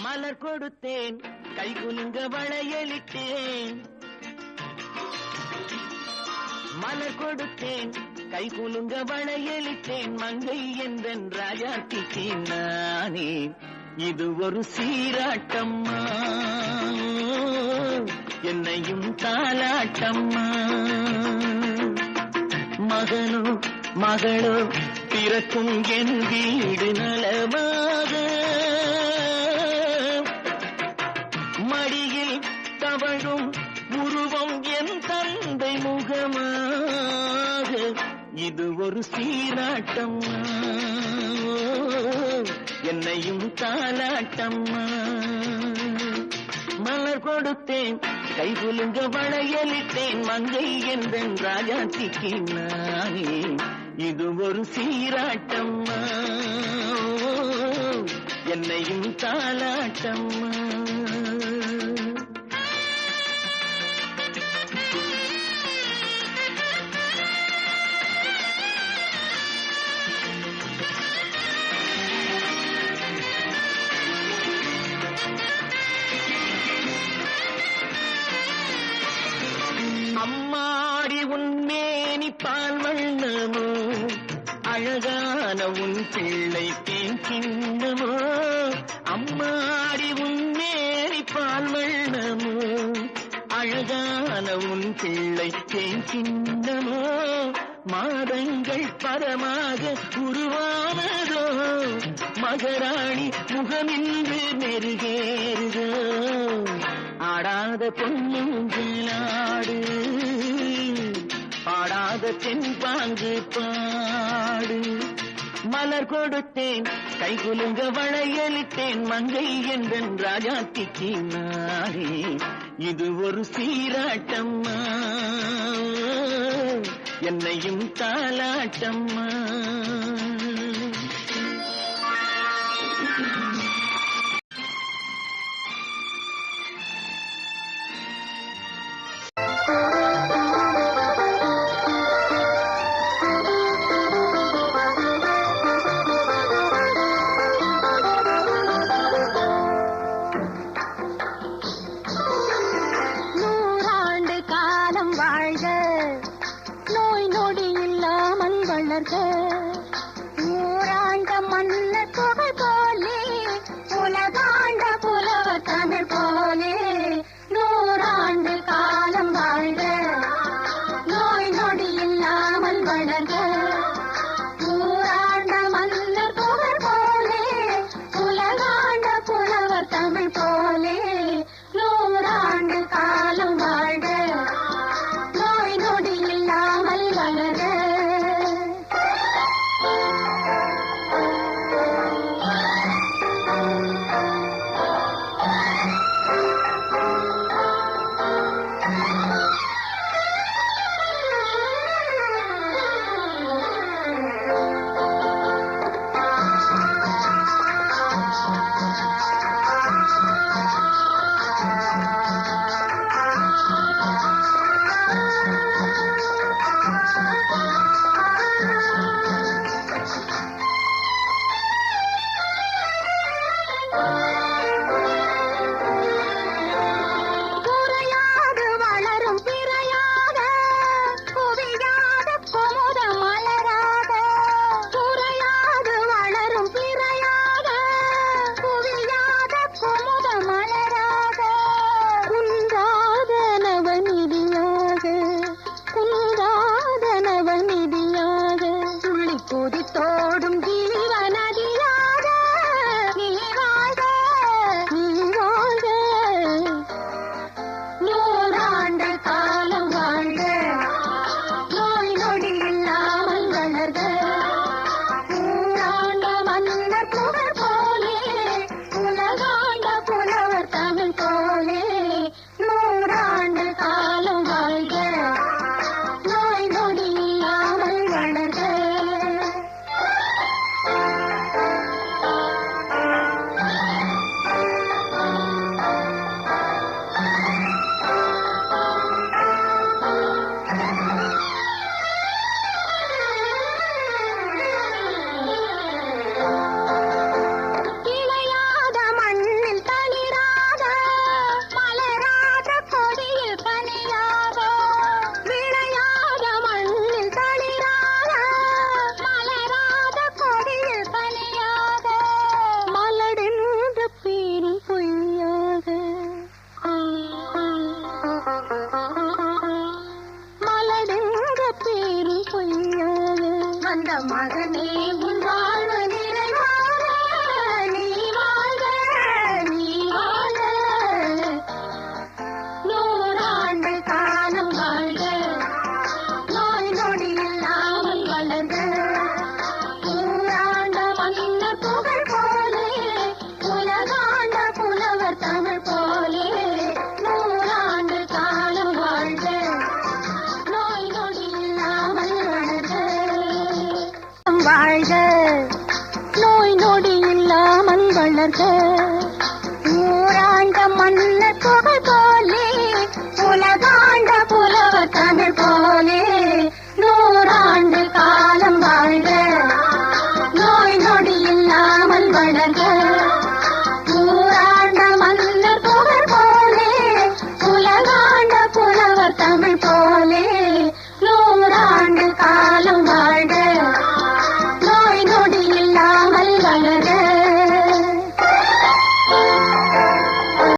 மலர் கொடுத்தேன் கைகுலுங்க வளையலிட்டேன் மலர் கொடுத்தேன் கைகுலுங்க வளையலிட்டேன் மங்கை என்றன் ராஜாத்திக்கு நானே இது ஒரு சீராட்டம்மா என்னையும் தாலாட்டம்மா மகனோ மகளோ பிறக்கும் என் வீடு நலமாக மடியில் தவழும் உருவம் என் தந்தை முகமாக இது ஒரு சீராட்டம்மா என்னையும் தாலாட்டம்மா மலர் கொடுத்தேன் கைகுலுங்க வளையலிட்டேன் மங்கை என்றன் ராஜாத்திக்கு நானே இது ஒரு சீராட்டம்மா என்னையும் தாலாட்டம்மா அம்மாடி உன்மேனி பால் வண்ணமோ அழகான உன் பிள்ளை தேன் கிண்ணமோ அம்மாடி உன்மேனி பால் வண்ணமோ அழகான உன் பிள்ளை தேன் கிண்ணமோ மாதங்கள் பரமாக உருவானதோ மகராணி முகமின்று நெருகேறுதோ ஆடாத பொன்னுங்களாடு பாடாத தென்பாங்கு பாடு மலர் கொடுத்தேன் கைகுலுங்க வளையலிட்டேன் மங்கை என்றன் ராஜாத்திக்கு நானே இது ஒரு சீராட்டம்மா என்னையும் தாலாட்டம்மா ஊராண்ட மன்ன புகழ் போலே உலகாண்ட புலவர் தமிழ் போலே நூறாண்டு காலம் வாழ்க நோய் நொடி இல்லாமல் வளர்க ஊராண்ட மன்னர் புகழ் போலே உலகாண்ட புலவர் தமிழ் போலே நூறாண்டு காலம் வாழ்க நோய் நொடி இல்லாமல் வளர்க அந்த மகனே உன் வாழ்வு நிறைவாக நீ வாழ்க நீ வாழ்க நூறாண்டு காலம் வாழ்க நோய் நொடி இல்லாமல் வளர்க ஊராண்ட மன்னர் புகழ் போலே உலகாண்ட புலவர் தமிழ் போலே நூறாண்டு காலம் வாழ்க நோய் நொடி இல்லாமல் வளர்க வாழ்க நோய் நொடி இல்லாமல் வளர்க ஊராண்ட மன்னர் புகழ் போலே